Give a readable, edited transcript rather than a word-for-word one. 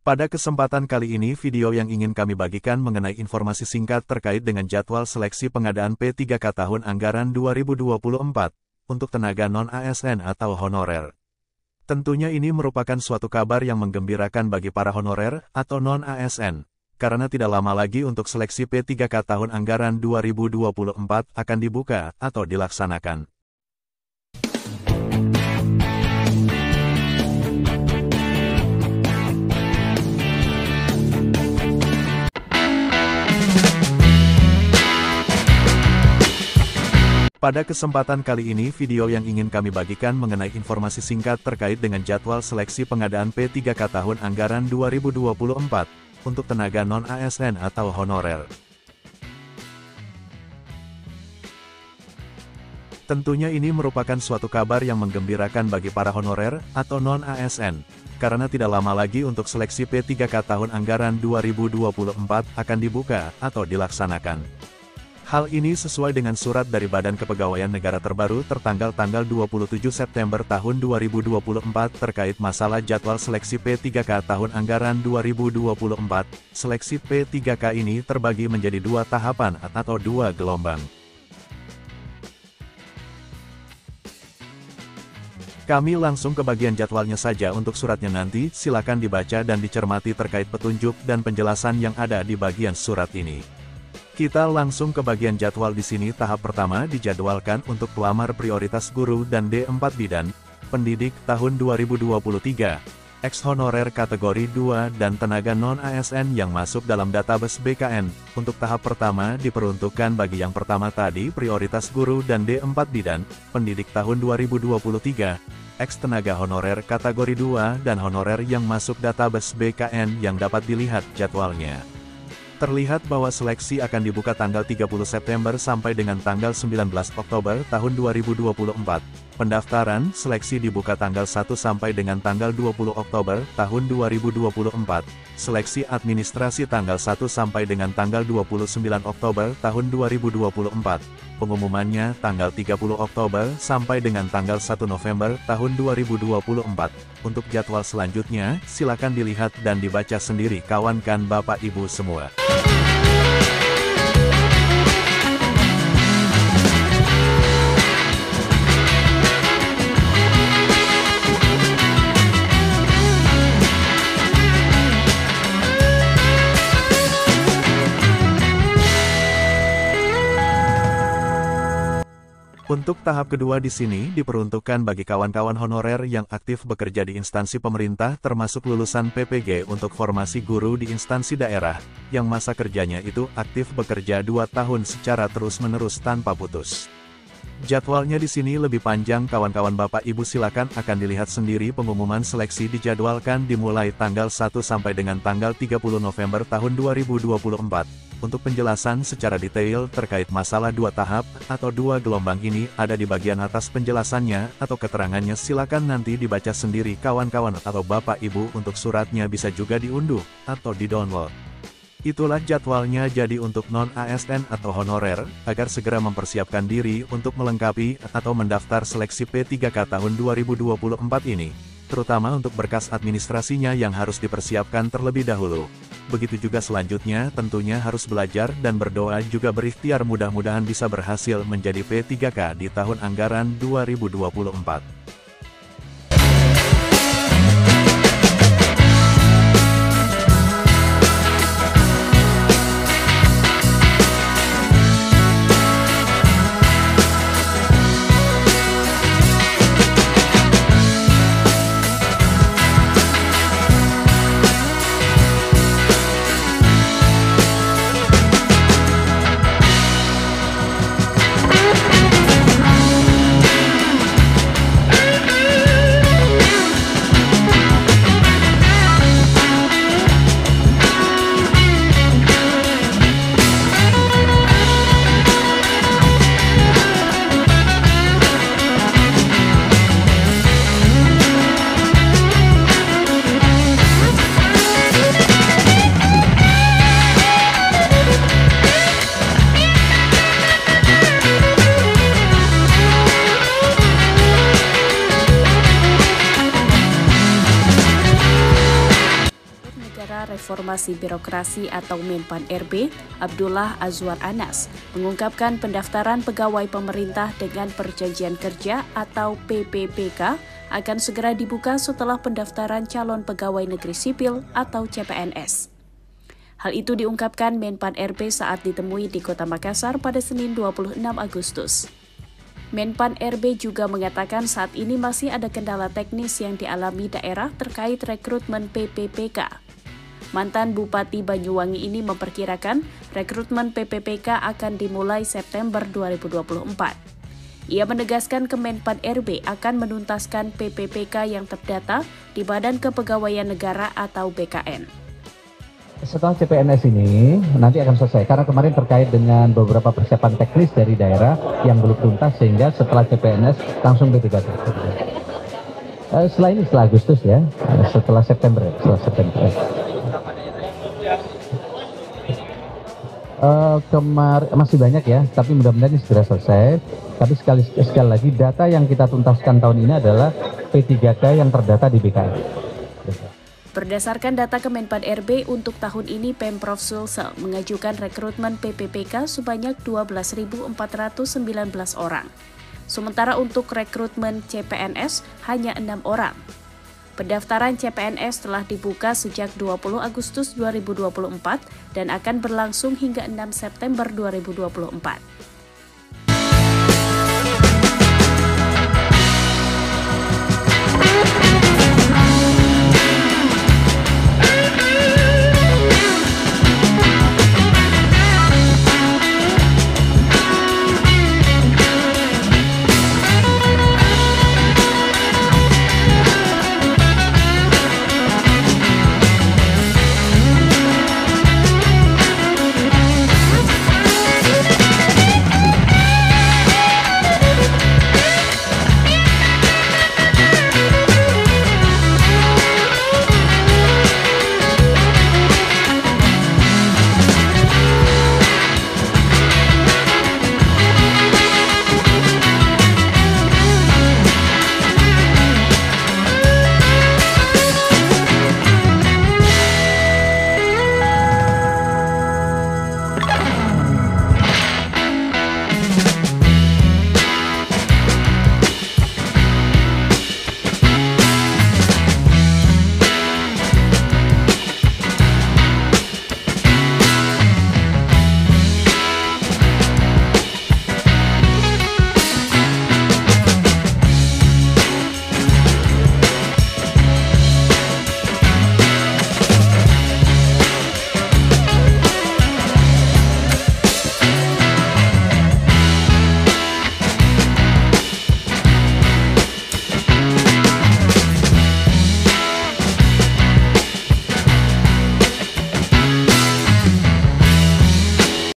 Pada kesempatan kali ini video yang ingin kami bagikan mengenai informasi singkat terkait dengan jadwal seleksi pengadaan P3K tahun anggaran 2024 untuk tenaga non-ASN atau honorer. Tentunya ini merupakan suatu kabar yang menggembirakan bagi para honorer atau non-ASN, karena tidak lama lagi untuk seleksi P3K tahun anggaran 2024 akan dibuka atau dilaksanakan. Pada kesempatan kali ini video yang ingin kami bagikan mengenai informasi singkat terkait dengan jadwal seleksi pengadaan P3K tahun anggaran 2024 untuk tenaga non-ASN atau honorer. Tentunya ini merupakan suatu kabar yang menggembirakan bagi para honorer atau non-ASN, karena tidak lama lagi untuk seleksi P3K tahun anggaran 2024 akan dibuka atau dilaksanakan. Hal ini sesuai dengan surat dari Badan Kepegawaian Negara terbaru tertanggal 27 September tahun 2024 terkait masalah jadwal seleksi P3K tahun anggaran 2024. Seleksi P3K ini terbagi menjadi dua tahapan atau dua gelombang. Kami langsung ke bagian jadwalnya saja. Untuk suratnya nanti, silakan dibaca dan dicermati terkait petunjuk dan penjelasan yang ada di bagian surat ini. Kita langsung ke bagian jadwal di sini. Tahap pertama dijadwalkan untuk pelamar prioritas guru dan D4 bidan, pendidik tahun 2023, ex-honorer kategori 2 dan tenaga non-ASN yang masuk dalam database BKN. Untuk tahap pertama diperuntukkan bagi yang pertama tadi prioritas guru dan D4 bidan, pendidik tahun 2023, ex-tenaga honorer kategori 2 dan honorer yang masuk database BKN yang dapat dilihat jadwalnya. Terlihat bahwa seleksi akan dibuka tanggal 30 September sampai dengan tanggal 19 Oktober tahun 2024. Pendaftaran seleksi dibuka tanggal 1 sampai dengan tanggal 20 Oktober tahun 2024. Seleksi administrasi tanggal 1 sampai dengan tanggal 29 Oktober tahun 2024. Pengumumannya tanggal 30 Oktober sampai dengan tanggal 1 November tahun 2024. Untuk jadwal selanjutnya, silakan dilihat dan dibaca sendiri kawan-kawan Bapak Ibu semua. Untuk tahap kedua di sini diperuntukkan bagi kawan-kawan honorer yang aktif bekerja di instansi pemerintah termasuk lulusan PPG untuk formasi guru di instansi daerah, yang masa kerjanya itu aktif bekerja 2 tahun secara terus-menerus tanpa putus. Jadwalnya di sini lebih panjang kawan-kawan Bapak Ibu, silakan akan dilihat sendiri. Pengumuman seleksi dijadwalkan dimulai tanggal 1 sampai dengan tanggal 30 November tahun 2024. Untuk penjelasan secara detail terkait masalah 2 tahap atau 2 gelombang ini ada di bagian atas penjelasannya atau keterangannya, silakan nanti dibaca sendiri kawan-kawan atau Bapak Ibu. Untuk suratnya bisa juga diunduh atau di-download. Itulah jadwalnya. Jadi untuk non-ASN atau honorer, agar segera mempersiapkan diri untuk melengkapi atau mendaftar seleksi P3K tahun 2024 ini, terutama untuk berkas administrasinya yang harus dipersiapkan terlebih dahulu. Begitu juga selanjutnya tentunya harus belajar dan berdoa juga berikhtiar, mudah-mudahan bisa berhasil menjadi P3K di tahun anggaran 2024. Negara Reformasi Birokrasi atau Menpan RB, Abdullah Azwar Anas, mengungkapkan pendaftaran pegawai pemerintah dengan perjanjian kerja atau PPPK akan segera dibuka setelah pendaftaran calon pegawai negeri sipil atau CPNS. Hal itu diungkapkan Menpan RB saat ditemui di Kota Makassar pada Senin 26 Agustus. Menpan RB juga mengatakan saat ini masih ada kendala teknis yang dialami daerah terkait rekrutmen PPPK. Mantan Bupati Banyuwangi ini memperkirakan rekrutmen PPPK akan dimulai September 2024. Ia menegaskan Kemenpan RB akan menuntaskan PPPK yang terdata di Badan Kepegawaian Negara atau BKN. Setelah CPNS ini nanti akan selesai karena kemarin terkait dengan beberapa persiapan teknis dari daerah yang belum tuntas sehingga setelah CPNS langsung PPPK. Setelah Agustus ya, setelah September. Kemarin masih banyak ya, tapi mudah-mudahan ini segera selesai. Tapi sekali lagi data yang kita tuntaskan tahun ini adalah P3K yang terdata di BKN. Berdasarkan data Kemenpan RB, untuk tahun ini Pemprov Sulsel mengajukan rekrutmen PPPK sebanyak 12.419 orang. Sementara untuk rekrutmen CPNS hanya 6 orang. Pendaftaran CPNS telah dibuka sejak 20 Agustus 2024 dan akan berlangsung hingga 6 September 2024.